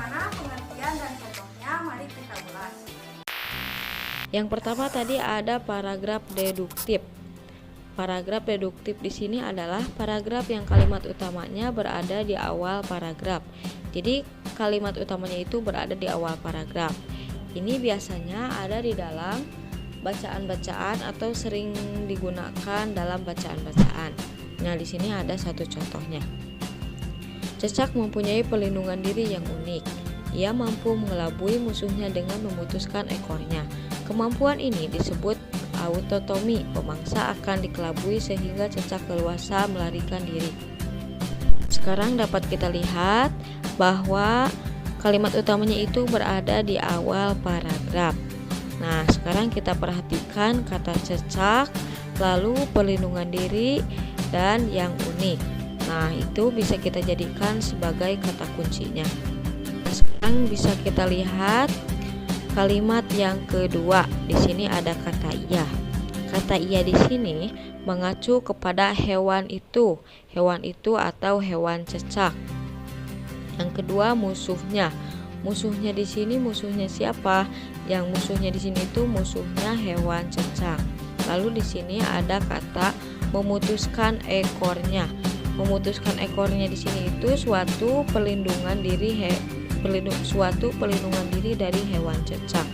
Bagaimana pengertian dan contohnya? Mari kita ulas. Yang pertama tadi ada paragraf deduktif. Paragraf deduktif di sini adalah paragraf yang kalimat utamanya berada di awal paragraf. Jadi kalimat utamanya itu berada di awal paragraf. Ini biasanya ada di dalam bacaan-bacaan atau sering digunakan dalam bacaan-bacaan. Nah, di sini ada satu contohnya. Cecak mempunyai pelindungan diri yang unik. Ia mampu mengelabui musuhnya dengan memutuskan ekornya. Kemampuan ini disebut autotomi. Pemangsa akan dikelabui sehingga cecak leluasa melarikan diri. Sekarang dapat kita lihat bahwa kalimat utamanya itu berada di awal paragraf. Nah, sekarang kita perhatikan kata cecak, lalu pelindungan diri, dan yang unik. Nah, itu bisa kita jadikan sebagai kata kuncinya. Sekarang bisa kita lihat kalimat yang kedua. Di sini ada kata iya. Kata iya di sini mengacu kepada hewan itu atau hewan cecak. Yang kedua musuhnya. Musuhnya di sini musuhnya siapa? Yang musuhnya di sini itu musuhnya hewan cecak. Lalu di sini ada kata memutuskan ekornya. Memutuskan ekornya di sini itu suatu pelindungan diri dari hewan cecak.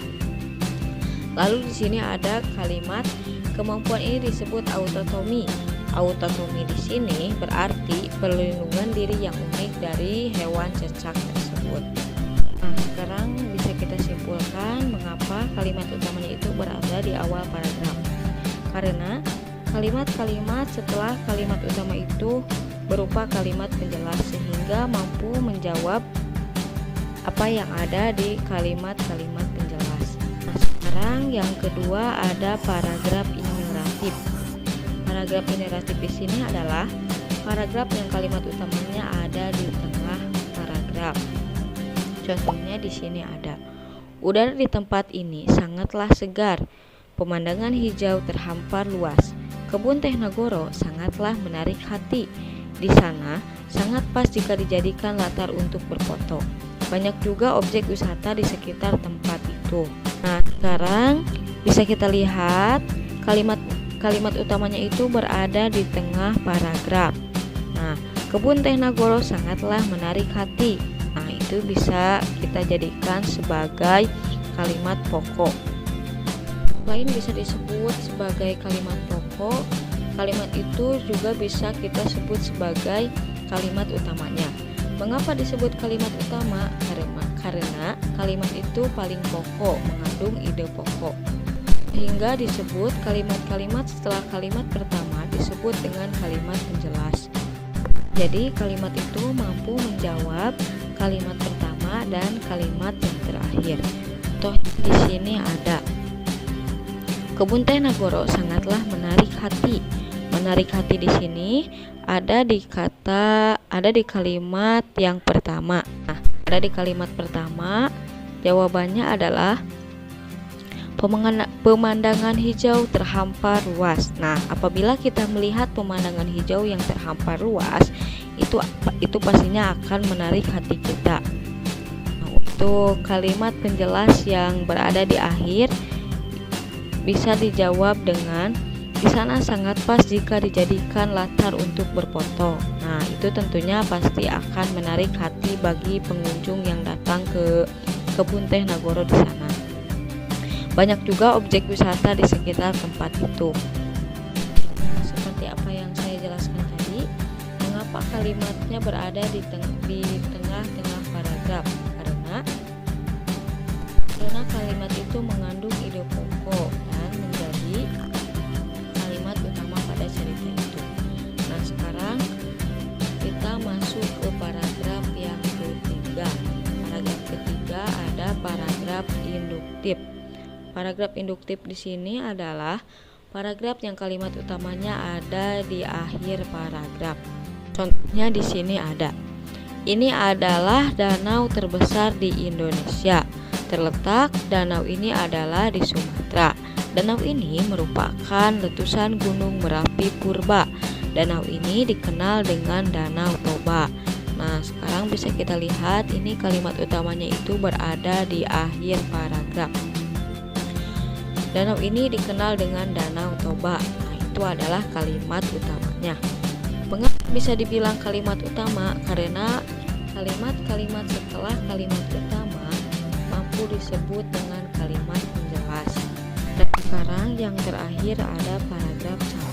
Lalu di sini ada kalimat kemampuan ini disebut autotomi. Autotomi di sini berarti perlindungan diri yang unik dari hewan cecak tersebut. Nah, sekarang bisa kita simpulkan mengapa kalimat utamanya itu berada di awal paragraf. Karena kalimat-kalimat setelah kalimat utama itu berupa kalimat penjelas sehingga mampu menjawab apa yang ada di kalimat-kalimat penjelas. Nah, sekarang yang kedua ada paragraf ineratif. Paragraf ineratif di sini adalah paragraf yang kalimat utamanya ada di tengah paragraf. Contohnya di sini ada: udara di tempat ini sangatlah segar. Pemandangan hijau terhampar luas. Kebun teh Nagoro sangatlah menarik hati. Di sana sangat pas jika dijadikan latar untuk berfoto. Banyak juga objek wisata di sekitar tempat itu. Nah, sekarang bisa kita lihat kalimat utamanya itu berada di tengah paragraf. Nah, kebun teh Nagoro sangatlah menarik hati. Nah, itu bisa kita jadikan sebagai kalimat pokok. Lain bisa disebut sebagai kalimat pokok. Kalimat itu juga bisa kita sebut sebagai kalimat utamanya. Mengapa disebut kalimat utama? Karena kalimat itu paling pokok, mengandung ide pokok. Sehingga disebut kalimat-kalimat setelah kalimat pertama disebut dengan kalimat penjelas. Jadi kalimat itu mampu menjawab kalimat pertama dan kalimat yang terakhir. Contoh di sini ada: kebun teh Nagoro sangatlah menarik hati. Menarik hati di sini ada di kalimat yang pertama. Nah, ada di kalimat pertama, jawabannya adalah pemandangan hijau terhampar luas. Nah, apabila kita melihat pemandangan hijau yang terhampar luas, itu pastinya akan menarik hati kita. Nah, untuk kalimat penjelas yang berada di akhir bisa dijawab dengan: di sana sangat pas jika dijadikan latar untuk berfoto. Nah, itu tentunya pasti akan menarik hati bagi pengunjung yang datang ke kebun teh Nagoro di sana. Banyak juga objek wisata di sekitar tempat itu. Seperti apa yang saya jelaskan tadi, mengapa kalimatnya berada di tengah-tengah paragraf? Karena kalimat itu mengandung ide pokok dan menjadi kalimat utama pada cerita itu. Nah, sekarang kita masuk ke paragraf yang ketiga. Paragraf ketiga ada paragraf induktif. Paragraf induktif di sini adalah paragraf yang kalimat utamanya ada di akhir paragraf. Contohnya di sini ada: ini adalah danau terbesar di Indonesia. Terletak danau ini adalah di Sumatera. Danau ini merupakan letusan Gunung Merapi Purba. Danau ini dikenal dengan Danau Toba. Nah, sekarang sekarang bisa kita lihat ini kalimat utamanya itu berada di akhir paragraf. Danau ini dikenal dengan Danau Toba. Nah, itu adalah kalimat utamanya. Mengapa bisa dibilang kalimat utama? Karena kalimat-kalimat setelah kalimat utama mampu disebut dengan kalimat penjelas. Dan sekarang yang terakhir ada paragraf 1.